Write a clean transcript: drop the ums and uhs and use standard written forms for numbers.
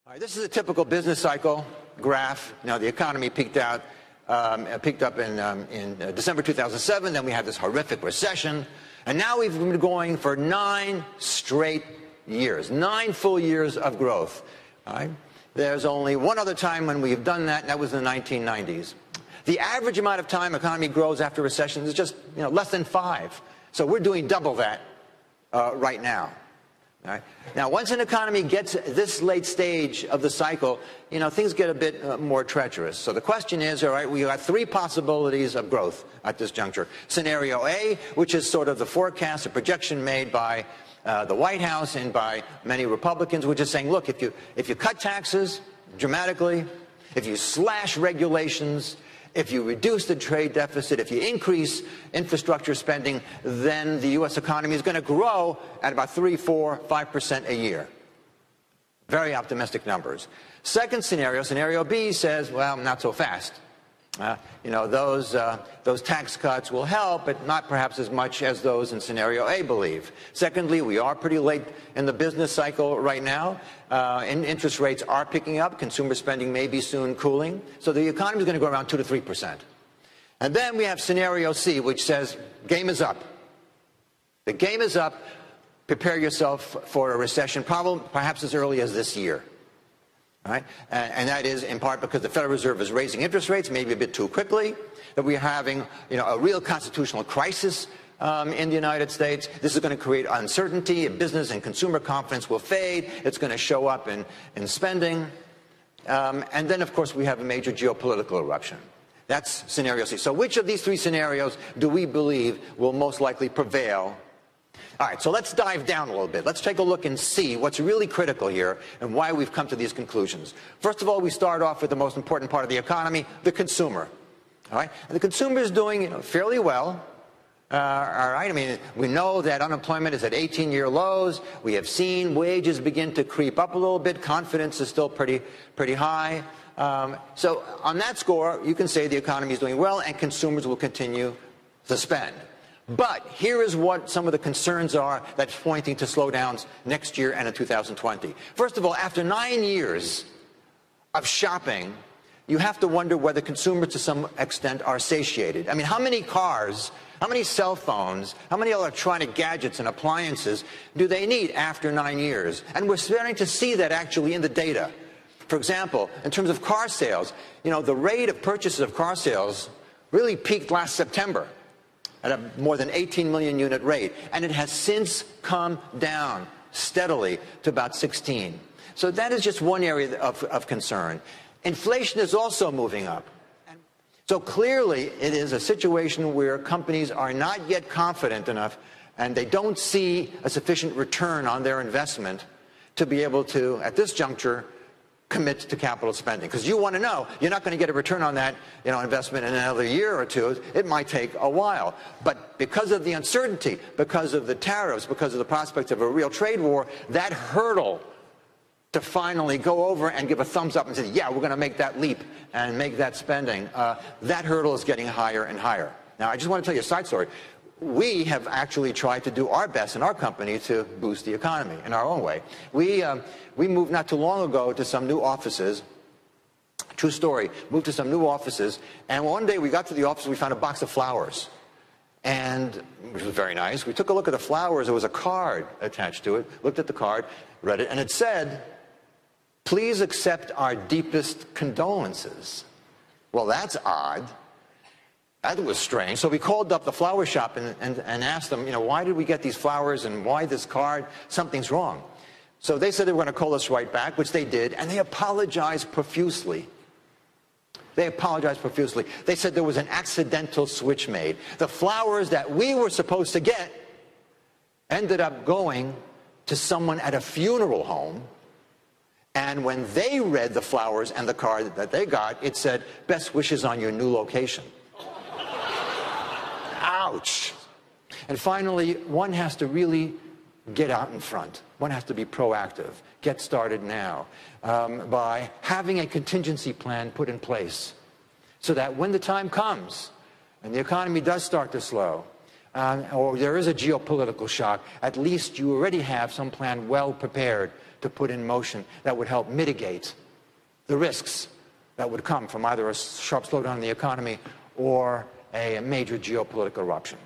All right, this is a typical business cycle graph. Now, the economy peaked up in December 2007. Then we had this horrific recession. And now we've been going for 9 straight years, 9 full years of growth. All right? There's only one other time when we've done that, and that was in the 1990s. The average amount of time economy grows after recession is just less than 5. So we're doing double that right now. All right. Now, once an economy gets this late stage of the cycle, things get a bit more treacherous. So the question is, all right, we got 3 possibilities of growth at this juncture. Scenario A, which is sort of the forecast, the projection made by the White House and by many Republicans, which is saying, look, if you cut taxes dramatically, if you slash regulations, if you reduce the trade deficit, if you increase infrastructure spending, then the U.S. economy is going to grow at about 3, 4, 5% a year. Very optimistic numbers. Second scenario, scenario B, says, well, not so fast. Those tax cuts will help, but not perhaps as much as those in scenario A believe. Secondly, we are pretty late in the business cycle right now, and interest rates are picking up. Consumer spending may be soon cooling. So the economy is going to grow around 2 to 3%. And then we have scenario C, which says, game is up. The game is up. Prepare yourself for a recession, perhaps as early as this year. Right? And that is in part because the Federal Reserve is raising interest rates, maybe a bit too quickly, that we're having a real constitutional crisis in the United States. This is going to create uncertainty, and business and consumer confidence will fade. It's going to show up in spending. And then, of course, we have a major geopolitical eruption. That's scenario C. So which of these 3 scenarios do we believe will most likely prevail? All right, so let's dive down a little bit. Let's take a look and see what's really critical here and why we've come to these conclusions. First of all, we start off with the most important part of the economy, the consumer. All right, and the consumer is doing fairly well. All right, I mean, we know that unemployment is at 18-year lows. We have seen wages begin to creep up a little bit. Confidence is still pretty high. So on that score, you can say the economy is doing well and consumers will continue to spend. But here is what some of the concerns are that's pointing to slowdowns next year and in 2020. First of all, after 9 years of shopping, you have to wonder whether consumers to some extent are satiated. I mean, how many cars, how many cell phones, how many electronic gadgets and appliances do they need after 9 years? And we're starting to see that actually in the data. For example, in terms of car sales, the rate of purchases of car sales really peaked last September at a more than 18 million unit rate, and it has since come down steadily to about 16. So that is just one area of concern. Inflation is also moving up. So clearly it is a situation where companies are not yet confident enough and they don't see a sufficient return on their investment to be able to, at this juncture, commit to capital spending. Because you want to know, you're not going to get a return on that investment in another year or 2. It might take a while. But because of the uncertainty, because of the tariffs, because of the prospects of a real trade war, that hurdle to finally go over and give a thumbs up and say, yeah, we're going to make that leap and make that spending, that hurdle is getting higher and higher. Now, I just want to tell you a side story. We have actually tried to do our best in our company to boost the economy in our own way. We moved not too long ago to some new offices. True story. Moved to some new offices, and one day we got to the office and we found a box of flowers, and which was very nice. We took a look at the flowers. There was a card attached to it. Looked at the card, read it, and it said, "Please accept our deepest condolences." Well, that's odd. That was strange. So we called up the flower shop and asked them, why did we get these flowers and why this card? Something's wrong. So they said they were going to call us right back, which they did, and they apologized profusely. They apologized profusely. They said there was an accidental switch made. The flowers that we were supposed to get ended up going to someone at a funeral home, and when they read the flowers and the card that they got, it said, "Best wishes on your new location." Ouch. And finally, one has to really get out in front. One has to be proactive. Get started now by having a contingency plan put in place so that when the time comes and the economy does start to slow, or there is a geopolitical shock, at least you already have some plan well prepared to put in motion that would help mitigate the risks that would come from either a sharp slowdown in the economy or a major geopolitical eruption.